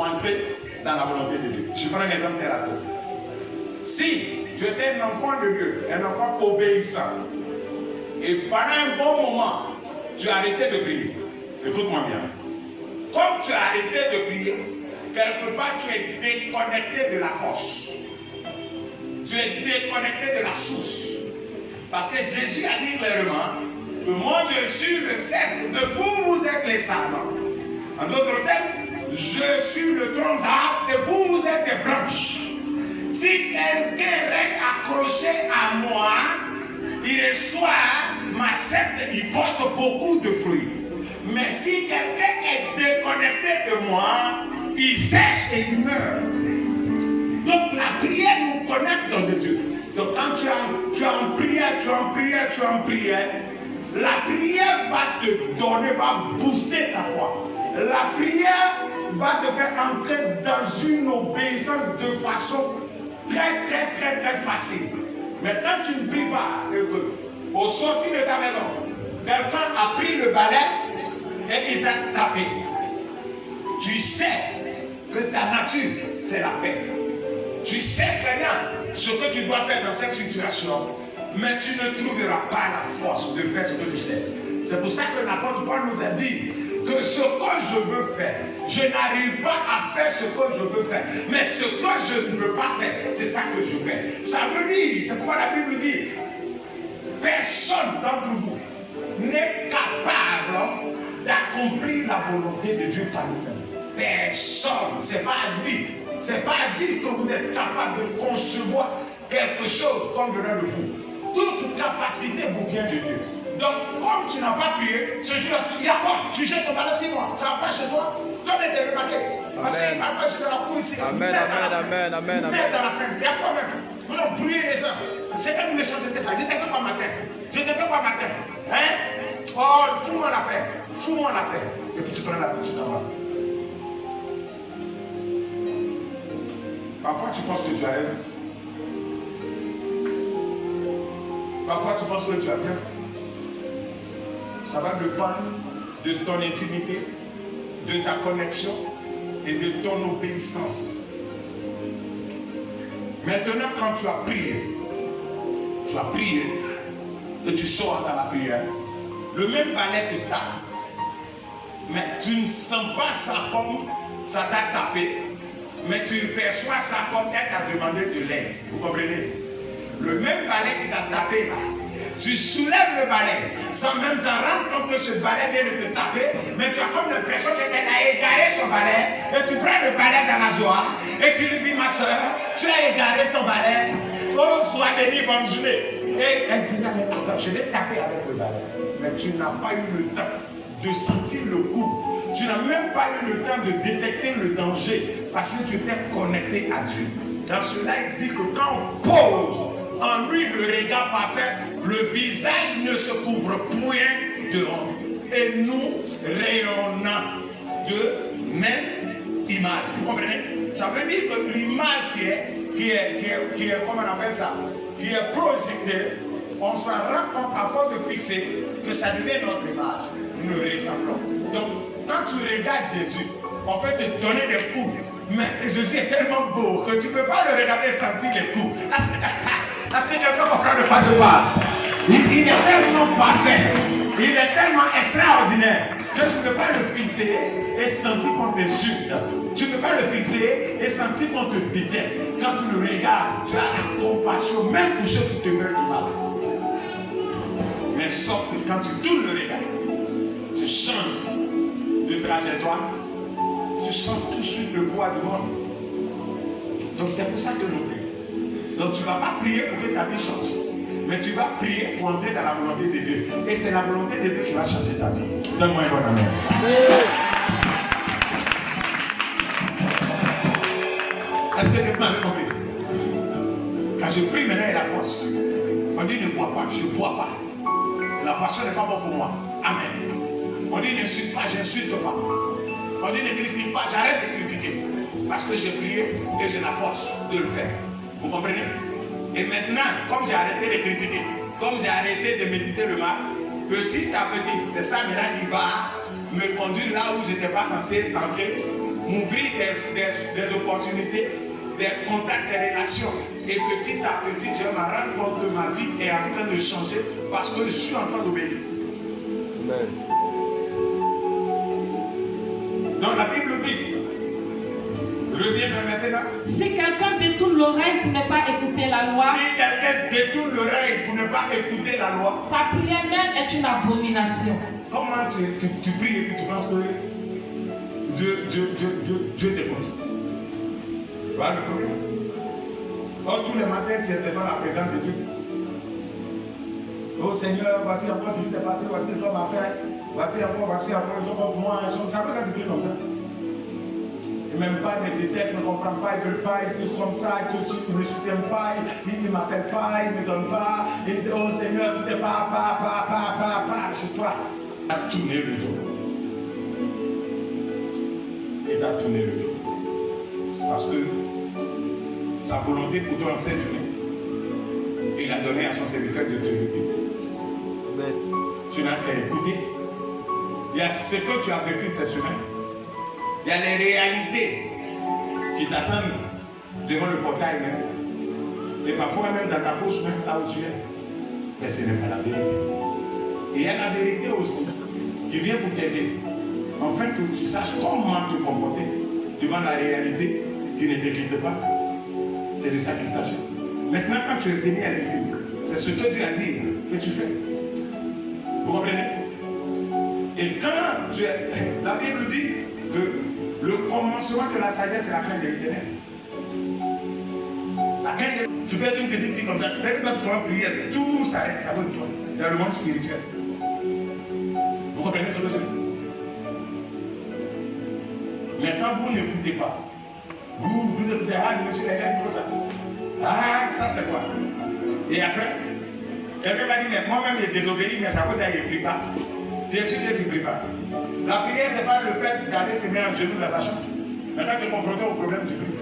entrer dans la volonté de Dieu. Je prends un exemple terre à terre. Si tu étais un enfant de Dieu, un enfant obéissant, et pendant un bon moment, tu as arrêté de prier, écoute-moi bien. Comme tu as arrêté de prier, quelque part tu es déconnecté de la force. Tu es déconnecté de la source. Parce que Jésus a dit clairement que moi je suis le cèdre, de vous, vous êtes les sabres. En d'autres termes, je suis le tronc d'arbre et vous, vous êtes des branches. Si quelqu'un reste accroché à moi, il reçoit ma sceptre, il porte beaucoup de fruits. Mais si quelqu'un est déconnecté de moi, il sèche et il meurt. Donc la prière nous connecte de Dieu. Donc quand tu es en prière, la prière va te donner, va booster ta foi. La prière va te faire entrer dans une obéissance de façon très facile. Mais quand tu ne pries pas, au sortir de ta maison, quelqu'un a pris le balai et il t'a tapé. Tu sais que ta nature, c'est la paix. Tu sais très bien ce que tu dois faire dans cette situation, mais tu ne trouveras pas la force de faire ce que tu sais. C'est pour ça que l'apôtre Paul nous a dit que ce que je veux faire, je n'arrive pas à faire ce que je veux faire, mais ce que je ne veux pas faire, c'est ça que je fais. Ça veut dire, c'est pourquoi la Bible dit, personne d'entre vous n'est capable d'accomplir la volonté de Dieu par lui-même. Personne, c'est pas à dire. C'est pas à dire que vous êtes capable de concevoir quelque chose comme venant de vous. Toute capacité vous vient de Dieu. Donc, comme tu n'as pas prié, ce jour-là, il y a quoi? Tu jettes ton balai 6 mois, ça va pas chez toi? Toi, tu es remarqué. Parce qu'il va pas chez la cour ici. Amen. Mets dans la fin. Il y a quoi même? Vous ont brûlé les gens. C'est une méchanceté ça. Je t'ai fait quoi matin? Hein? Oh, fous-moi la paix. Et puis tu prends la paix, tu t'en vas. Parfois tu penses que tu as raison. Parfois tu penses que tu as bien fait. Ça va dépendre de ton intimité, de ta connexion et de ton obéissance. Maintenant, quand tu as prié et tu sors dans la prière, le même balai te tape, mais tu ne sens pas ça comme ça t'a tapé, mais tu perçois ça comme elle t'a demandé de l'aide. Vous comprenez? Le même balai qui t'a tapé là, tu soulèves le balai sans même t'en rendre compte que ce balai vient de te taper, mais tu as comme l'impression qu'elle a égaré son balai, et tu prends le balai dans la joie, et tu lui dis, ma soeur, tu as égaré ton balai, oh, sois béni, bonne journée. Et elle dit, mais attends, je l'ai tapé avec le balai, mais tu n'as pas eu le temps de sentir le coup. Tu n'as même pas eu le temps de détecter le danger parce que tu t'es connecté à Dieu. Dans cela, il dit que quand on pose en lui le regard parfait, le visage ne se couvre point de honte. Et nous rayonnons de même image. Vous comprenez? Ça veut dire que l'image qui est, comment on appelle ça, qui est projetée, on s'en rend compte à force de fixer que ça devient notre image. Nous ressemblons. Donc, quand tu regardes Jésus, on peut te donner des coups, mais Jésus est tellement beau que tu ne peux pas le regarder et sentir les coups. Est-ce que quelqu'un comprend de quoi je parle? Il est tellement parfait, il est tellement extraordinaire que tu ne peux pas le fixer et sentir qu'on t'insulte. Tu ne peux pas le fixer et sentir qu'on te déteste. Quand tu le regardes, tu as la compassion, même pour ceux qui te veulent du mal. Mais sauf que quand tu tournes le regard, tu changes de trajectoire, tu sens tout de suite le poids du monde. Donc c'est pour ça que nous prions. Donc tu ne vas pas prier pour que ta vie change, mais tu vas prier pour entrer dans la volonté de Dieu. Et c'est la volonté de Dieu qui va changer ta vie. Donne-moi un bon amen. Est-ce que quelqu'un avait compris? Quand je prie maintenant, il y a la force. On dit ne bois pas, je ne bois pas. La passion n'est pas bonne pour moi. Amen. On dit n'insulte pas, j'insulte pas. On dit ne critique pas, j'arrête de critiquer. Parce que j'ai prié et j'ai la force de le faire. Vous comprenez? Et maintenant, comme j'ai arrêté de critiquer, comme j'ai arrêté de méditer le mal, petit à petit, c'est ça maintenant, il va me conduire là où je n'étais pas censé entrer, m'ouvrir des opportunités, des contacts, des relations. Et petit à petit, je me rends compte que ma vie est en train de changer parce que je suis en train d'obéir. Amen. Donc la Bible dit, reviens dans le verset 9. Si quelqu'un détourne l'oreille pour ne pas écouter la loi, Si quelqu'un détourne l'oreille pour ne pas écouter la loi, sa prière même est une abomination. comment tu pries et puis tu penses que Dieu t'écoute? Voilà le problème. Oh, tous les matins, tu es devant la présence de Dieu. Oh Seigneur, voici encore ce qui s'est passé, voici ce que tu m'as fait. Voici encore moi. Ça peut s'articuler comme ça. Ils ne m'aiment pas, ils me détestent, ils ne me comprennent pas, ils ne veulent pas, ils sont comme ça, tout de suite, ils ne me soutiennent pas, ils ne m'appellent pas, ils ne me donnent pas. Ils me disent, oh Seigneur, tout est pas sur toi. Il a tourné le dos. Il a tourné le dos. Parce que sa volonté pour toi en cette journée, il a donné à son serviteur de te le dire. Amen. Tu n'as qu'à écouter. Il y a ce que tu as vécu de cette semaine. Il y a les réalités qui t'attendent devant le portail même. Et parfois même dans ta bouche, même là où tu es. Mais ce n'est pas la vérité. Et il y a la vérité aussi qui vient pour t'aider. Afin que tu saches comment te comporter devant la réalité qui ne t'éclite pas. C'est de ça qu'il s'agit. Maintenant, quand tu es venu à l'église, c'est ce que Dieu a dit que tu fais. Vous comprenez? Et quand tu es... La Bible dit que le commencement de la sagesse, c'est la crainte de l'Éternel. La crainte de... Tu peux être une petite fille comme ça. Dès que tu commences à prier, tout s'arrête avec toi. Dans le monde spirituel. Vous comprenez ce que je dis? Maintenant, vous n'écoutez pas. Vous écoutez, ah, monsieur, il a dit ça. Ah, ça c'est quoi? Et après, quelqu'un va dire, mais moi-même, j'ai désobéi, mais ça cause ça, il ne prie pas. C'est sûr que tu ne pries pas. La prière, ce n'est pas le fait d'aller se mettre en genoux dans sa chambre. Maintenant, tu es confronté au problème, tu pries.